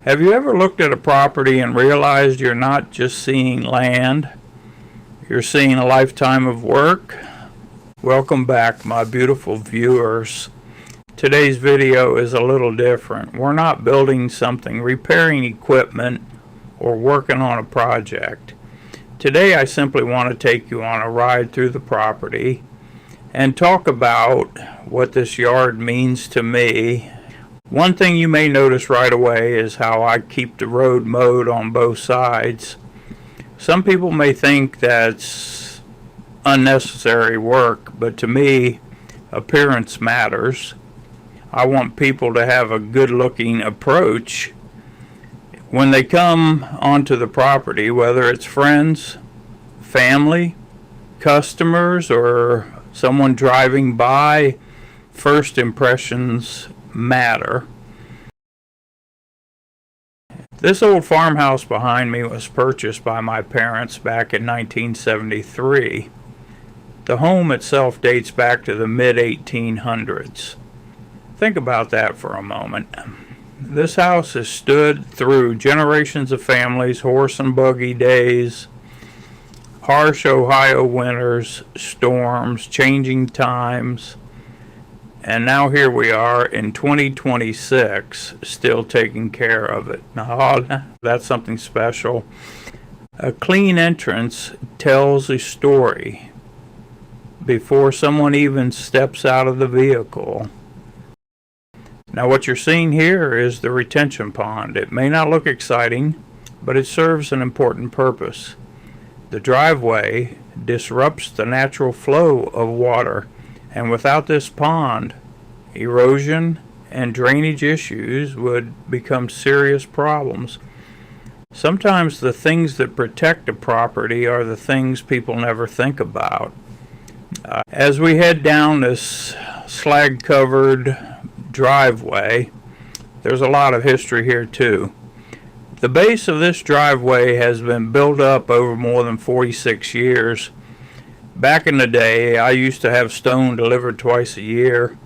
Have you ever looked at a property and realized you're not just seeing land, you're seeing a lifetime of work? Welcome back, my beautiful viewers. Today's video is a little different. We're not building something, repairing equipment, or working on a project. Today I simply want to take you on a ride through the property and talk about what this yard means to me. One thing you may notice right away is how I keep the road mowed on both sides. Some people may think that's unnecessary work, but to me, appearance matters. I want people to have a good-looking approach when they come onto the property, whether it's friends, family, customers, or someone driving by. First impressions matter. This old farmhouse behind me was purchased by my parents back in 1973. The home itself dates back to the mid-1800s. Think about that for a moment. This house has stood through generations of families, horse and buggy days, harsh Ohio winters, storms, changing times, and now here we are in 2026, still taking care of it. Now, that's something special. A clean entrance tells a story before someone even steps out of the vehicle. Now, what you're seeing here is the retention pond. It may not look exciting, but it serves an important purpose. The driveway disrupts the natural flow of water, and without this pond, erosion and drainage issues would become serious problems. Sometimes the things that protect a property are the things people never think about. As we head down this slag-covered driveway, there's a lot of history here too. The base of this driveway has been built up over more than 46 years. Back in the day, I used to have stone delivered twice a year,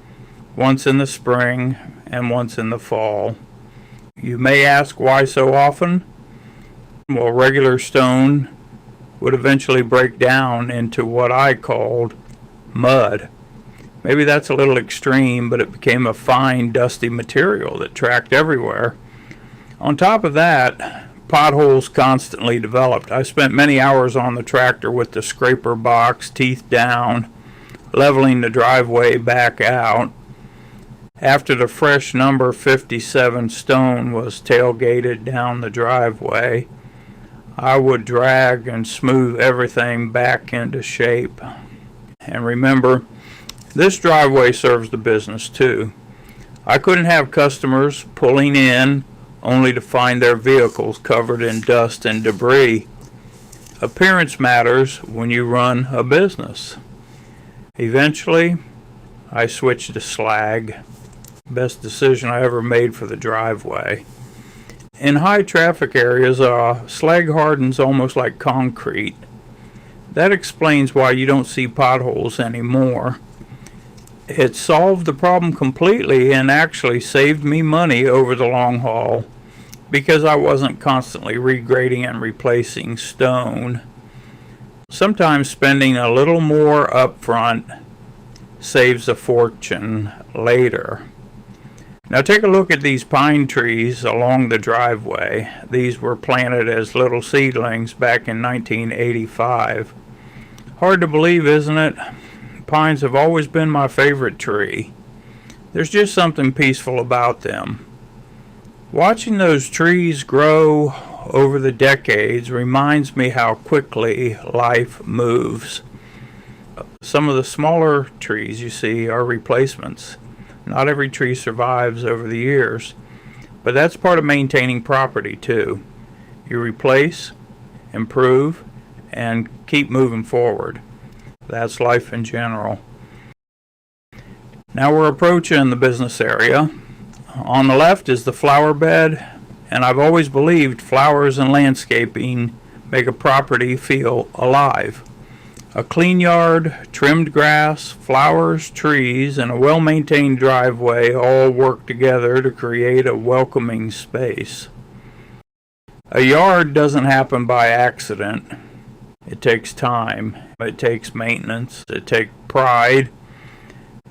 once in the spring and once in the fall. You may ask why so often? Well, regular stone would eventually break down into what I called mud. Maybe that's a little extreme, but it became a fine, dusty material that tracked everywhere. On top of that, potholes constantly developed. I spent many hours on the tractor with the scraper box, teeth down, leveling the driveway back out. After the fresh number 57 stone was tailgated down the driveway, I would drag and smooth everything back into shape. And remember, this driveway serves the business too. I couldn't have customers pulling in only to find their vehicles covered in dust and debris. Appearance matters when you run a business. Eventually, I switched to slag. Best decision I ever made for the driveway. In high traffic areas, slag hardens almost like concrete. That explains why you don't see potholes anymore. It solved the problem completely and actually saved me money over the long haul because I wasn't constantly regrading and replacing stone. Sometimes spending a little more up front saves a fortune later. Now take a look at these pine trees along the driveway. These were planted as little seedlings back in 1985. Hard to believe, isn't it? Pines have always been my favorite tree. There's just something peaceful about them. Watching those trees grow over the decades reminds me how quickly life moves. Some of the smaller trees you see are replacements. Not every tree survives over the years, but that's part of maintaining property too. You replace, improve, and keep moving forward. That's life in general. Now we're approaching the business area. On the left is the flower bed, and I've always believed flowers and landscaping make a property feel alive. A clean yard, trimmed grass, flowers, trees, and a well-maintained driveway all work together to create a welcoming space. A yard doesn't happen by accident. It takes time, it takes maintenance, it takes pride,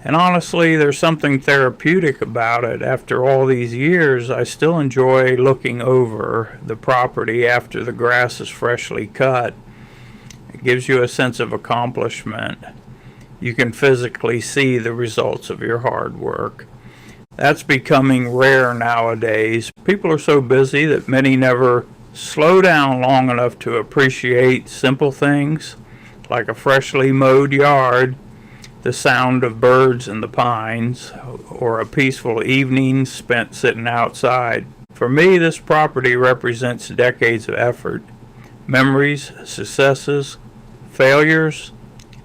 and honestly, there's something therapeutic about it. After all these years, I still enjoy looking over the property after the grass is freshly cut. It gives you a sense of accomplishment. You can physically see the results of your hard work. That's becoming rare nowadays. People are so busy that many never slow down long enough to appreciate simple things like a freshly mowed yard, the sound of birds in the pines, or a peaceful evening spent sitting outside. For me, this property represents decades of effort, memories, successes, failures,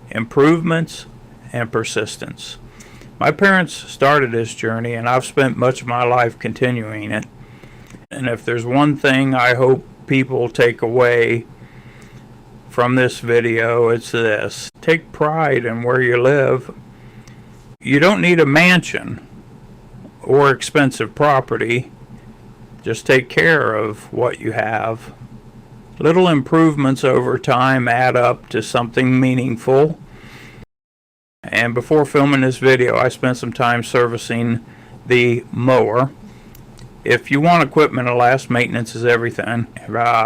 improvements, and persistence. My parents started this journey, and I've spent much of my life continuing it. And if there's one thing I hope people take away from this video, it's this: take pride in where you live. You don't need a mansion or expensive property. Just take care of what you have. Little improvements over time add up to something meaningful. And before filming this video, I spent some time servicing the mower. If you want equipment to last, maintenance is everything.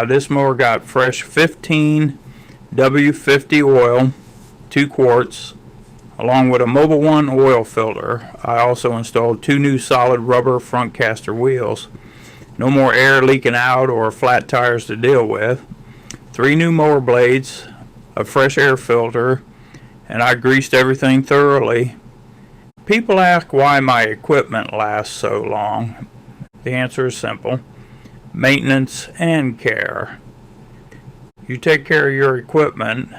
This mower got fresh 15 W50 oil, 2 quarts, along with a Mobile One oil filter. I also installed 2 new solid rubber front caster wheels. No more air leaking out or flat tires to deal with. 3 new mower blades, a fresh air filter, and I greased everything thoroughly. People ask why my equipment lasts so long. The answer is simple: maintenance and care. You take care of your equipment,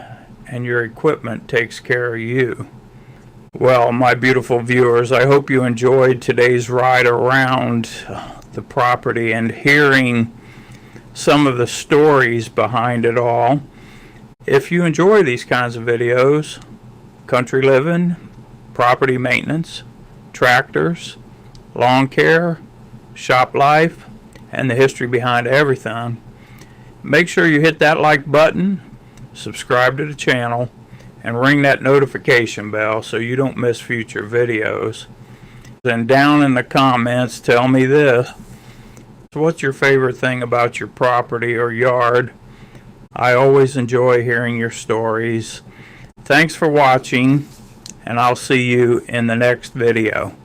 and your equipment takes care of you. Well, my beautiful viewers, I hope you enjoyed today's ride around the property and hearing some of the stories behind it all. If you enjoy these kinds of videos, country living, property maintenance, tractors, lawn care, shop life, and the history behind everything, make sure you hit that like button, subscribe to the channel, and ring that notification bell so you don't miss future videos. And down in the comments, tell me this: what's your favorite thing about your property or yard? I always enjoy hearing your stories. Thanks for watching, and I'll see you in the next video.